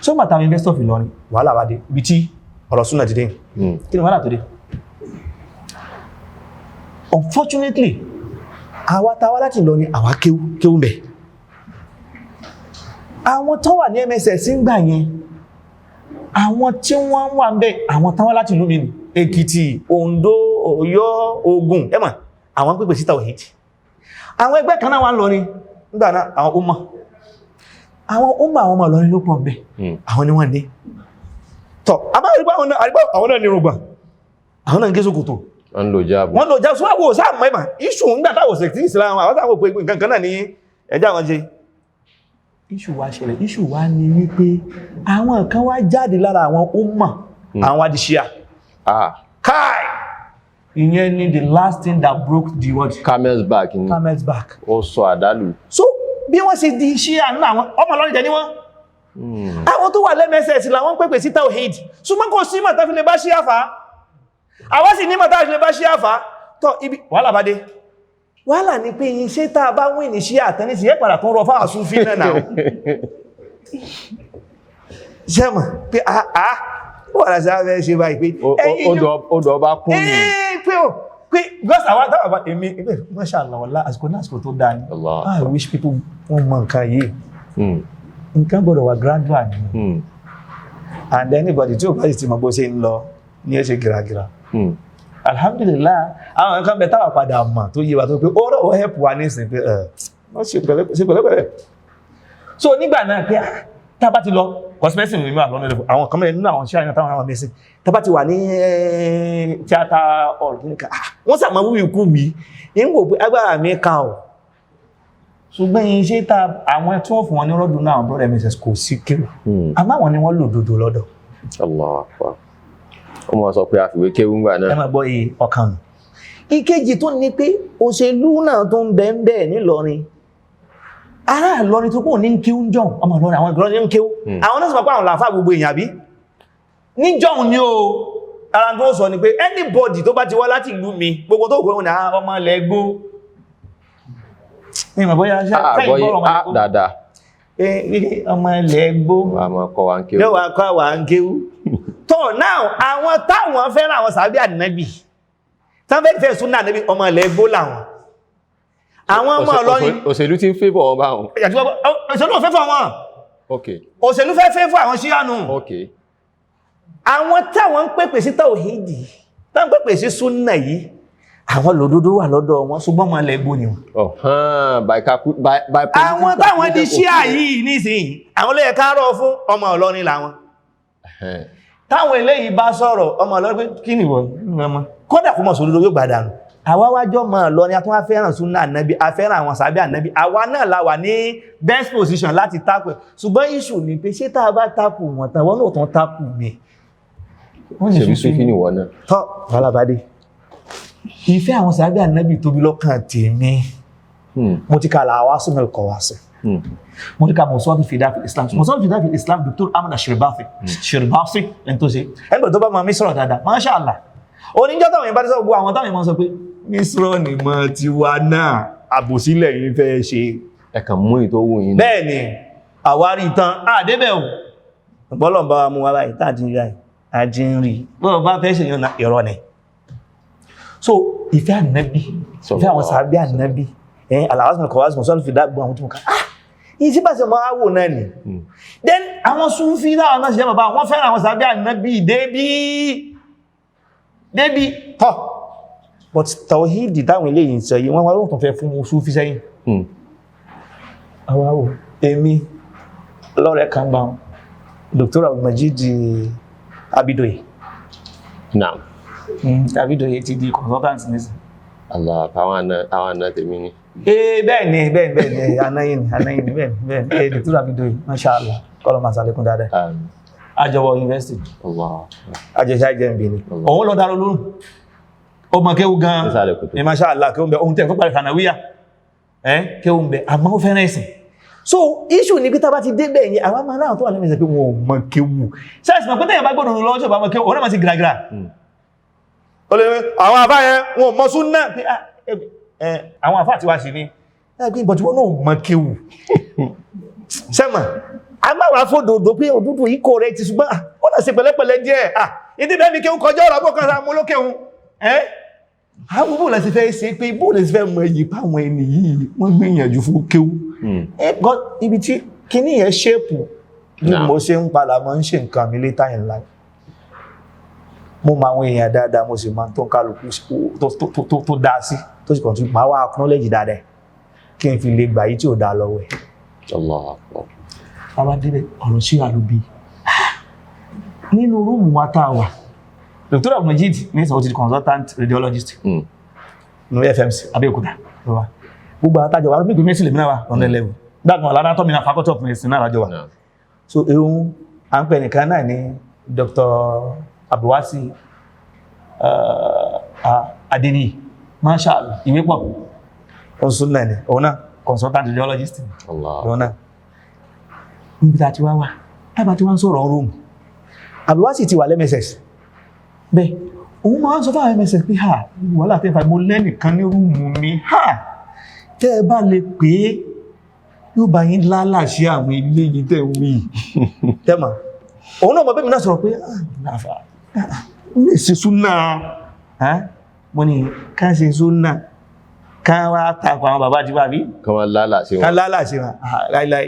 So ma ta investor fi Ilorin wàhálà wá dé bí tí ọ̀rọ̀ Sunnah ti dé kí ni wàhálà tó dé unfortunately àwa tá wá láti Ilorin àwa kéwú ńbẹ̀ àwọn tó wà ní MSS ńgbà yẹn àwọn tí wọ́n wà ńbẹ̀ àwọn tán wá láti ìlú mi ni Èkìtì Oǹdó Ọ̀yọ́ Ògùn ẹ mọ̀ àwọn pèpè sí tawhid àwọn ẹgbẹ́ kan náà wà Ìlọrin nígbà náà àwọn ọmọ Ìlọrin ló pọ̀ ńbẹ̀ àwọn ni wọ́n dé tọ́ àbárígbà àwọn náà ní rògbà àwọn náà ń gé sókòtò wọ́n lò jáàbù sọ́wọ́ sáà mọ́ ẹ̀mà iṣù ńgbàtàwò sẹ̀tí Islam àwọn sáà pé nǹkan kan náà ní ẹjá wọn jẹ́ iṣù wá ṣẹlẹ̀ iṣù wá ní wípé àwọn kan wá jáde lára àwọn ọmọ àwọn adìṣíà káì ìyẹn ni the last thing that broke the word camel's back ó sọ àdálù so bí wọ́n ṣe di ṣíà nínú àwọn ọmọ Ìlọrin jẹ́ ní wọ́n àwọn tó wà lẹ́mẹsẹ̀sì làwọn pèpè sí tawhid ṣùgbọ́n kò sí mọ̀tá fi lè bá ṣíà fà àwọn sì ní mọ̀tá fi lè bá ṣíà fà tọ́ ibi wàhálà bá dé wàhálà ní pé iṣẹ́ tá a bá wí ní ṣíà àtẹ́nísì yẹ́ padà tún rọ fáwọn Súfí náà ṣẹ́mọ̀ pé wọ́n rà sáfẹ́ ṣe báyìí pé odò ọba kún ní pé gọ́sà wá dáwà bá èmi ẹgbẹ́ mọ́ṣàlọ́wọ́lá àsìkò náà àsìkò tó dáa ní I wish people wọ́n mọ̀ nǹkan yìí nǹkan gbọ́dọ̀ wà gradual ni and anybody tí ó bá sì ti mọ̀ bó ṣe ń lọ ní ẹ́ ṣe gìràgìrà alhamdulillah àwọn nǹkan bẹ táwà padà mọ̀ tó yé wa tó pé ó help wa ní ìsìn pé wọ́n ṣe pẹ̀lẹ́pẹ̀lẹ́ so nígbà náà pé tá bá ti lọ cosmetic mi wà lọ́nà ẹ̀lẹ́fọ́ àwọn kan mẹ́rin nínú àwọn ṣíà táwọn àwọn mẹ́sìn tá bá ti wà ní tíátà ọ̀rọ̀ wọ́n sàmọ́ wíwí kú wí ń wò pé agbára mi ká ọ̀ ṣùgbọ́n iṣẹ́ ta àwọn tí wọ́n fún wọn ní rọ́dún náà brother mrs kò sí kéwù àmọ́ àwọn ni wọ́n lò dòdò lọ́dọ̀ Allahu Akbar ó mọ̀ sọ pé àfiwé kéwù ńgbà náà ẹ máa gbọ́ iye ọkàn nù ìkejì tó ní pé òṣèlú náà tó ń bẹ́ẹ̀ nílọrin ará Ìlọrin tó kò ní kéwù jọ ọmọ Ìlọrin àwọn Ìlọrin ní kéwù àwọn náà sọ pé àwọn làáfà gbogbo èèyàn bí níjọ́ ni o ara tó sọ ni pé anybody tó bá ti wá láti ìlú mi gbogbo tó kò ní ọmọ ilẹ̀ gbó ní ìmọ̀ bóyá dáadáa ọmọ ilẹ̀ gbó lọ́wọ́ akọ́ wà ń kéwú tọ́ náà àwọn táwọn fẹ́ràn àwọn sàábí ànábì tán fẹ́ súnnà ànábì ọmọ ilẹ̀ gbó làwọn àwọn ọmọ Ìlọrin òṣèlú tí ń fẹ́fọ́ wọn báwọn òṣèlú ò fẹ́fọ́ wọn òṣèlú fẹ́fọ́ àwọn síyánù àwọn táwọn ń pèpè sí tàwhídì tán pèpè sí súnnà yìí àwọn lòdòdó wà lọ́dọ̀ wọn ṣùgbọ́n ma lẹ́gbó ni wọn. àwọn táwọn di ṣíà yìí nísìnyí àwọn olóyẹ káàrọ̀ fún ọmọ Ìlọrin làwọn táwọn eléyìí bá sọ̀rọ̀ ọmọ Ìlọrin pé kí ni wọ́n kódà kó mọ̀ sódòdó yóò gbàdánù àwa wájọ́ mọ̀ Ìlọrin a tún wá fẹ́ràn súnnà ànábì a fẹ́ràn àwọn sàábí ànábì àwa náà la wà ní best position láti tápù ṣùgbọ́n issue ni pé ṣé tá a bá tápù wọn tán wọn náà tán tápù mi. ṣe bí Súfí ni wọ́n náà. tọ́ wàhálà bá dé ìfẹ́ àwọn sàábí ànábì tóbi lọ́kàn tèmi mo ti ka al-Awasim al-Qawasim mo ti ka mọ̀sọ́dún fìdáfì Islam mọ̀sọ́dún fìdáfì Islam Dr. Ahmad Shirbafi ẹni tó ṣe ẹgbẹ̀ tó bá ma mísírọ̀ dáadáa Masha Allah oníjọ́ táwọn ìbá tí sọ gbogbo àwọn táwọn ìmọ̀ sọ pé mísírọ̀ ni mọ́ ti wá náà àbòsílẹ̀ yìí fẹ́ ṣe ẹ̀kàn mú ìtò wù yìí bẹ́ẹ̀ ni àwárí tán àdébẹ̀ ò bọ́lọ̀ bá mú wa báyìí tàjírí bọ́lọ̀ bá fẹ́ ṣe ìrọ̀ ni so ìfẹ́ ànábì ìfẹ́ àwọn sàábí ànábì al-Awasim al-Qawasim mọ̀sọ́lù fi dágbọ́n àwọn tí mo ká yìí tí bá ṣe máa wò náà ni then àwọn Súfí láwọn náà ṣe jẹ́ bàbá wọ́n fẹ́ràn àwọn sàábí ànábì débí tọ́ but tawhidi táwọn ilé yìí sọ yìí wọ́n wá lóòtún fẹ́ fún Súfí sẹ́yìn àwáwò èmi lọ́rẹ̀ kan bá Dr. Abdulmajid Abidoye náà Abidoye ti di consultant nísìn. Allah àwọn àna tèmi ní. Bẹ́ẹ̀ni anáyìn bẹ́ẹ̀ni Dr. Abidoye Masha Allah kọ́lọ̀ máa sàlékún dáadáa. Àjọwọ̀ university. Àjẹsà jẹ́ ìbí ni. Òun lọ dáró lórùn. Ó mọ̀ kéwú gan. Ní Masha Allah kéwú bẹ ohun tẹ́ fún parí Kanawiya. Kéwú bẹ àmọ́ ó fẹ́ràn ẹ̀sìn. So issue ní pé tá bá ti débẹ̀ yẹn àwọn máa láwọn tó wà lẹ́mẹ̀ẹ́sẹ̀ pé wọn ò mọ̀ kéwú. Sáyẹ̀sì mọ̀ pé tẹ́yẹ̀ bá gbọ́dọ̀ lọ́wọ́ bá mọ̀ kéwú òun náà máa ti gíragíra. Àwọn àfá yẹn wọn ò mọ̀ súnnà pé àwọn àfá ti wá sí ní ẹgbẹ́ ìbọ̀tí wọn náà mọ̀ kéwù sẹ́mà a máa wà fòdòdó pé òdúdú yìí correct ṣùgbọ́n ó náà ṣe pẹ̀lẹ́pẹ̀lẹ́ díẹ̀ ìdí bẹ́ẹ̀ mi kí ń kọjọ́ ọ̀rọ̀ bọ́ kan sáà mú lókè hun àwọn bóòlù ẹ̀sì fẹ́ ṣe pé bóòlù ẹ̀sì fẹ́ mọ èyí páwọn ẹni yìí wọ́n gbìyànjú fún kéwú ibi tí kíní yẹn ṣépù ní mo ṣe ń padà mọ́ ń ṣe nǹkan mi later in life mo máa àwọn èèyàn dáadáa mo sì máa tó ń kálukú tó dá sí tó sì kọ̀ntú máa wá acknowledge dáadáa kí n fi lè gbà yí tí ò dá lọ́wọ́ ẹ̀ bàbá débẹ̀ ọ̀rọ̀ sí àlùbí nínú rúùmù wa tá a wà Dr. Abdullah ní ìsọ̀wọ́ ti di consultant radiologist ní FMC Abẹ́òkúta gbogbo àtàjọ wà rúbí gbẹ̀mẹ́sì lè mìíràn on the level gbàgbọ́n alára tọ́ mìíràn faculty of medicine náà rájọ wà so ehun à ń pẹ̀ nìkan náà ní Dr. Abdulwasi Adeni mashallah ìwé pọ̀ consultant ní òun náà consultant radiologist òun náà níbi tá ti wá wà tábà tí wọ́n sọ̀rọ̀ rúùmù Abdulwasi ti wà lẹ́mẹsẹ̀s bẹ́ẹ̀ òun máa ń sọ fáwọn mẹ́sẹ̀ pé ha wọ́lá tẹ́fà mo lẹ́nìkan ní rúùmù mi ha tẹ́ ẹ bá lè pé yóò bá yín lálà sí àwọn ilé yìí tẹ́ wí tẹ́mà òun náà mọ̀ bẹ́ẹ̀ mi náà sọ̀rọ̀ pé lè ṣe súnà mo ní ká ṣe súnà ká wá takọ̀ àwọn bàbá àti bàbí kan wá lálà sí wọn láìláì